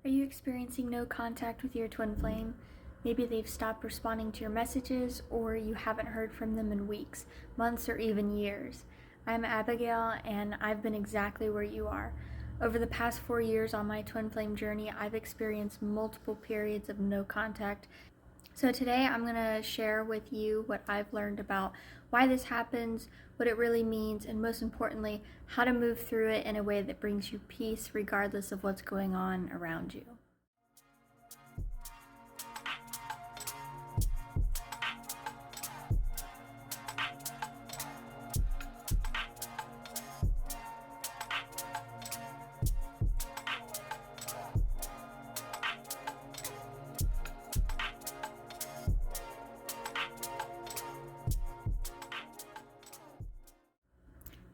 Are you experiencing no contact with your twin flame? Maybe they've stopped responding to your messages, or you haven't heard from them in weeks, months, or even years. I'm Abigail, and I've been exactly where you are. Over the past 4 years on my twin flame journey, I've experienced multiple periods of no contact. So today I'm going to share with you what I've learned about why this happens, what it really means, and most importantly, how to move through it in a way that brings you peace regardless of what's going on around you.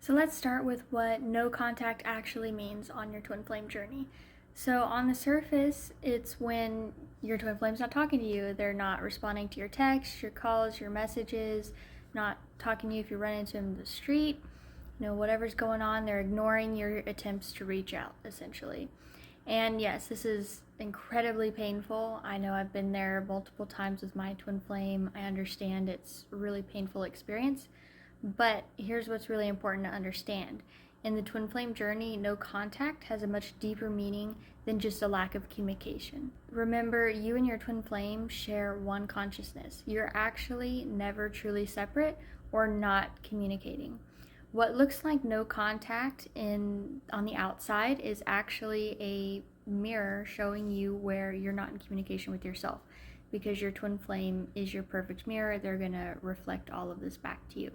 So let's start with what no contact actually means on your twin flame journey. So on the surface, it's when your twin flame's not talking to you. They're not responding to your texts, your calls, your messages, not talking to you if you run into them in the street. Whatever's going on, they're ignoring your attempts to reach out, essentially. And yes, this is incredibly painful. I know I've been there multiple times with my twin flame. I understand it's a really painful experience. But here's what's really important to understand. In the twin flame journey, no contact has a much deeper meaning than just a lack of communication. Remember, you and your twin flame share one consciousness. You're actually never truly separate or not communicating. What looks like no contact on the outside is actually a mirror showing you where you're not in communication with yourself, because your twin flame is your perfect mirror. They're going to reflect all of this back to you.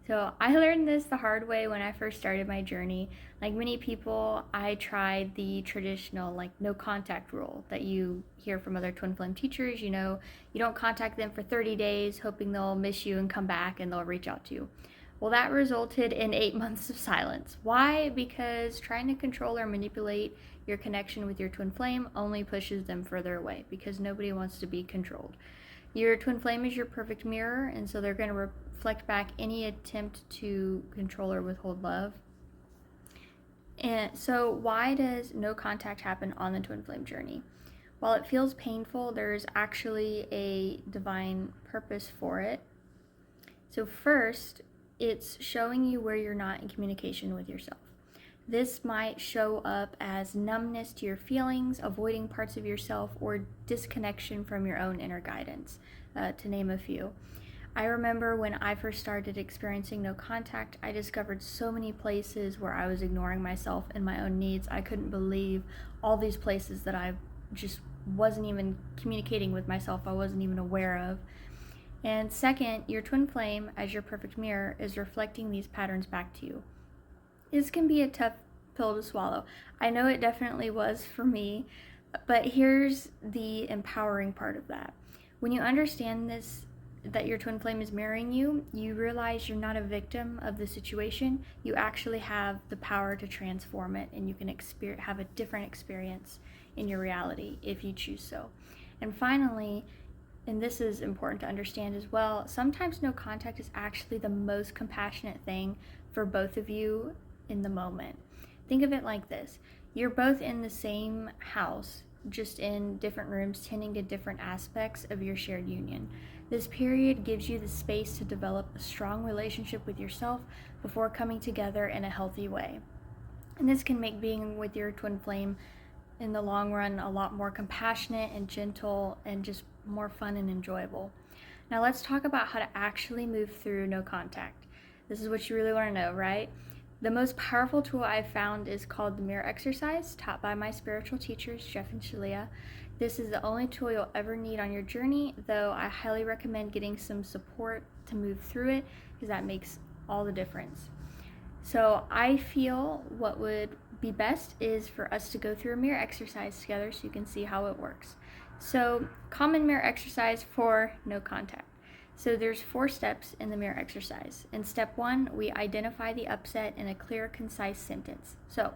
So I learned this the hard way when I first started my journey. Like many people, I tried the traditional no contact rule that you hear from other twin flame teachers. You don't contact them for 30 days hoping they'll miss you and come back and they'll reach out to you. Well, that resulted in 8 months of silence. Why? Because trying to control or manipulate your connection with your twin flame only pushes them further away, because nobody wants to be controlled. Your twin flame is your perfect mirror, and so they're going to reflect back any attempt to control or withhold love. And so why does no contact happen on the twin flame journey? While it feels painful, there's actually a divine purpose for it. So first, it's showing you where you're not in communication with yourself. This might show up as numbness to your feelings, avoiding parts of yourself, or disconnection from your own inner guidance, to name a few. I remember when I first started experiencing no contact, I discovered so many places where I was ignoring myself and my own needs. I couldn't believe all these places that I just wasn't even communicating with myself, I wasn't even aware of. And second, your twin flame, as your perfect mirror, is reflecting these patterns back to you. This can be a tough pill to swallow. I know it definitely was for me, but here's the empowering part of that. When you understand this, that your twin flame is mirroring you, you realize you're not a victim of the situation. You actually have the power to transform it, and you can have a different experience in your reality if you choose so. And finally, and this is important to understand as well, sometimes no contact is actually the most compassionate thing for both of you in the moment. Think of it like this. You're both in the same house, just in different rooms, tending to different aspects of your shared union. This period gives you the space to develop a strong relationship with yourself before coming together in a healthy way. And this can make being with your twin flame in the long run a lot more compassionate and gentle and just more fun and enjoyable. Now let's talk about how to actually move through no contact. This is what you really want to know, right? The most powerful tool I've found is called the mirror exercise, taught by my spiritual teachers, Jeff and Shalia. This is the only tool you'll ever need on your journey, though I highly recommend getting some support to move through it, because that makes all the difference. So I feel what would be best is for us to go through a mirror exercise together so you can see how it works. So, common mirror exercise for no contact. So there's 4 steps in the mirror exercise. In step 1, we identify the upset in a clear, concise sentence. So,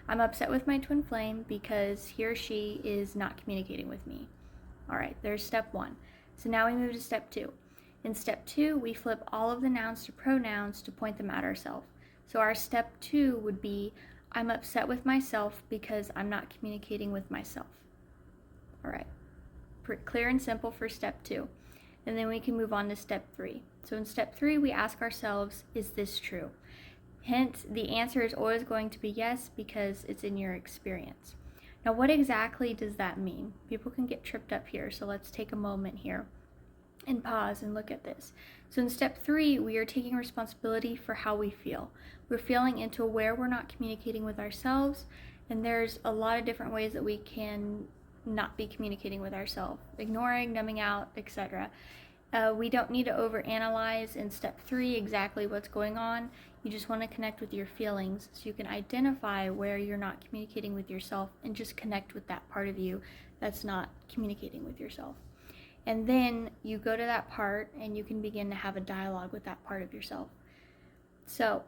I'm upset with my twin flame because he or she is not communicating with me. All right, there's step 1. So now we move to step 2. In step 2, we flip all of the nouns to pronouns to point them at ourselves. So our step 2 would be, I'm upset with myself because I'm not communicating with myself. All right, clear and simple for step 2. And then we can move on to step 3. So in step 3, we ask ourselves, is this true? Hence, the answer is always going to be yes, because it's in your experience. Now, what exactly does that mean? People can get tripped up here, so let's take a moment here and pause and look at this. So in step 3, we are taking responsibility for how we feel. We're feeling into where we're not communicating with ourselves, and there's a lot of different ways that we can not be communicating with ourselves, ignoring, numbing out, etc. We don't need to overanalyze in step 3 exactly what's going on. You just want to connect with your feelings so you can identify where you're not communicating with yourself and just connect with that part of you that's not communicating with yourself. And then you go to that part and you can begin to have a dialogue with that part of yourself. So,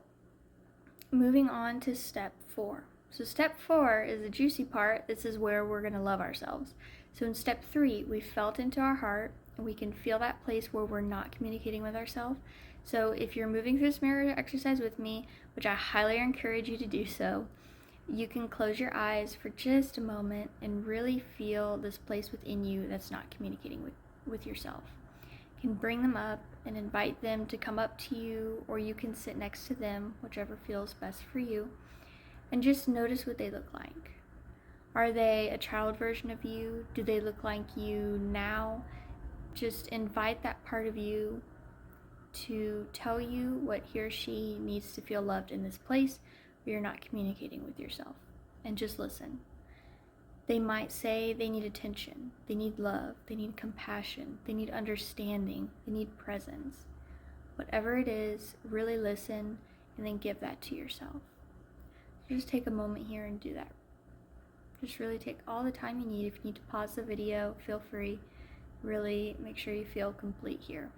moving on to step 4. So step 4 is the juicy part. This is where we're going to love ourselves. So in step 3, we felt into our heart, and we can feel that place where we're not communicating with ourselves. So if you're moving through this mirror exercise with me, which I highly encourage you to do so, you can close your eyes for just a moment and really feel this place within you that's not communicating with yourself. You can bring them up and invite them to come up to you, or you can sit next to them, whichever feels best for you, and just notice what they look like. Are they a child version of you? Do they look like you now? Just invite that part of you to tell you what he or she needs to feel loved in this place where you're not communicating with yourself. And just listen. They might say they need attention, they need love, they need compassion, they need understanding, they need presence. Whatever it is, really listen and then give that to yourself. Just take a moment here and do that. Just really take all the time you need. If you need to pause the video, feel free. Really make sure you feel complete here.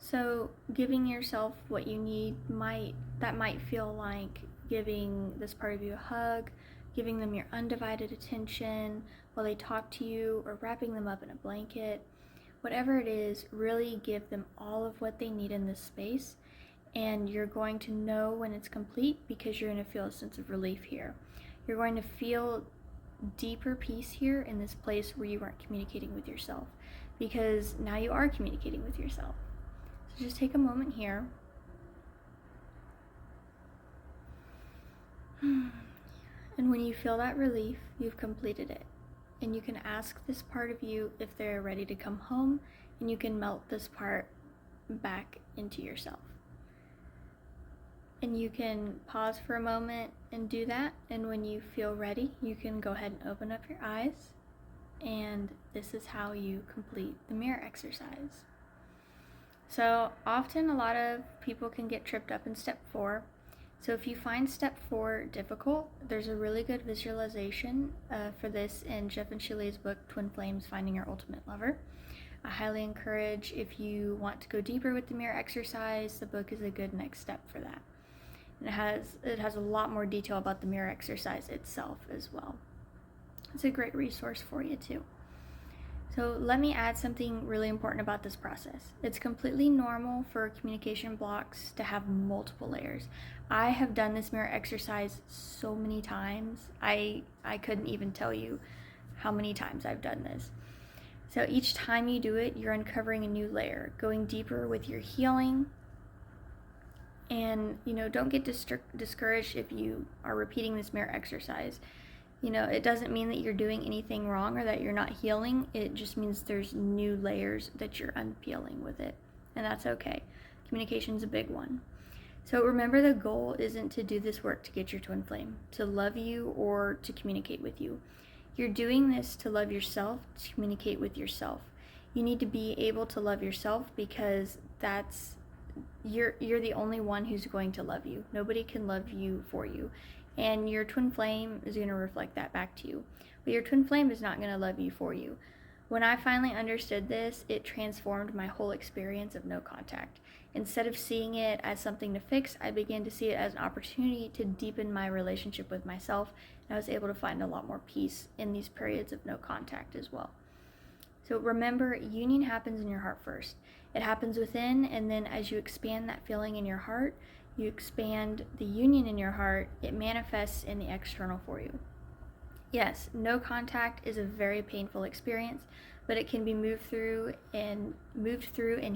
So giving yourself what you need might feel like giving this part of you a hug, giving them your undivided attention while they talk to you, or wrapping them up in a blanket. Whatever it is, really give them all of what they need in this space, and you're going to know when it's complete because you're going to feel a sense of relief here. You're going to feel deeper peace here in this place where you weren't communicating with yourself, because now you are communicating with yourself. So just take a moment here. And when you feel that relief, you've completed it. And you can ask this part of you if they're ready to come home, and you can melt this part back into yourself. And you can pause for a moment and do that. And when you feel ready, you can go ahead and open up your eyes. And this is how you complete the mirror exercise. So often a lot of people can get tripped up in step 4. So if you find step 4 difficult, there's a really good visualization for this in Jeff and Sheila's book, Twin Flames, Finding Your Ultimate Lover. I highly encourage, if you want to go deeper with the mirror exercise, the book is a good next step for that. And it has a lot more detail about the mirror exercise itself as well. It's a great resource for you too. So let me add something really important about this process. It's completely normal for communication blocks to have multiple layers. I have done this mirror exercise so many times. I couldn't even tell you how many times I've done this. So each time you do it, you're uncovering a new layer, going deeper with your healing. And, don't get discouraged if you are repeating this mirror exercise. It doesn't mean that you're doing anything wrong or that you're not healing. It just means there's new layers that you're unpeeling with it. And that's okay. Communication's a big one. So remember, the goal isn't to do this work to get your twin flame, to love you, or to communicate with you. You're doing this to love yourself, to communicate with yourself. You need to be able to love yourself, because you're the only one who's going to love you. Nobody can love you for you. And your twin flame is going to reflect that back to you. But your twin flame is not going to love you for you. When I finally understood this, it transformed my whole experience of no contact. Instead of seeing it as something to fix, I began to see it as an opportunity to deepen my relationship with myself. And I was able to find a lot more peace in these periods of no contact as well. So remember, union happens in your heart first. It happens within, and then as you expand that feeling in your heart, you expand the union in your heart, it manifests in the external for you. Yes, no contact is a very painful experience, but it can be moved through and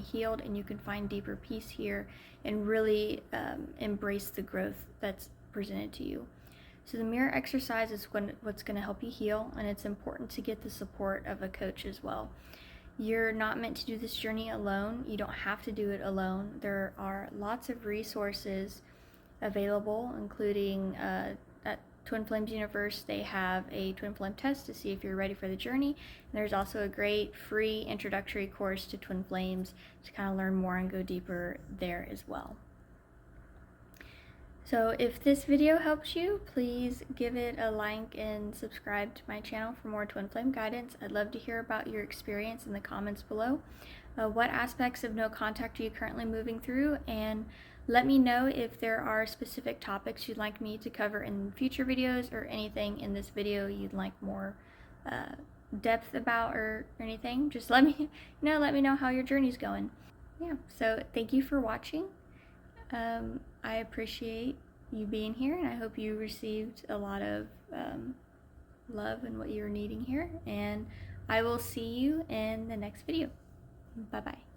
healed, and you can find deeper peace here and really embrace the growth that's presented to you. So the mirror exercise is what's going to help you heal, and it's important to get the support of a coach as well. You're not meant to do this journey alone. You don't have to do it alone. There are lots of resources available, including at Twin Flames Universe, they have a Twin Flame test to see if you're ready for the journey. And there's also a great free introductory course to Twin Flames to kind of learn more and go deeper there as well. So if this video helps you, please give it a like and subscribe to my channel for more Twin Flame guidance. I'd love to hear about your experience in the comments below. What aspects of no contact are you currently moving through? And let me know if there are specific topics you'd like me to cover in future videos, or anything in this video you'd like more depth about or anything. Just let me know how your journey's going. Yeah, so thank you for watching. I appreciate you being here, and I hope you received a lot of love and what you're needing here, and I will see you in the next video. Bye bye.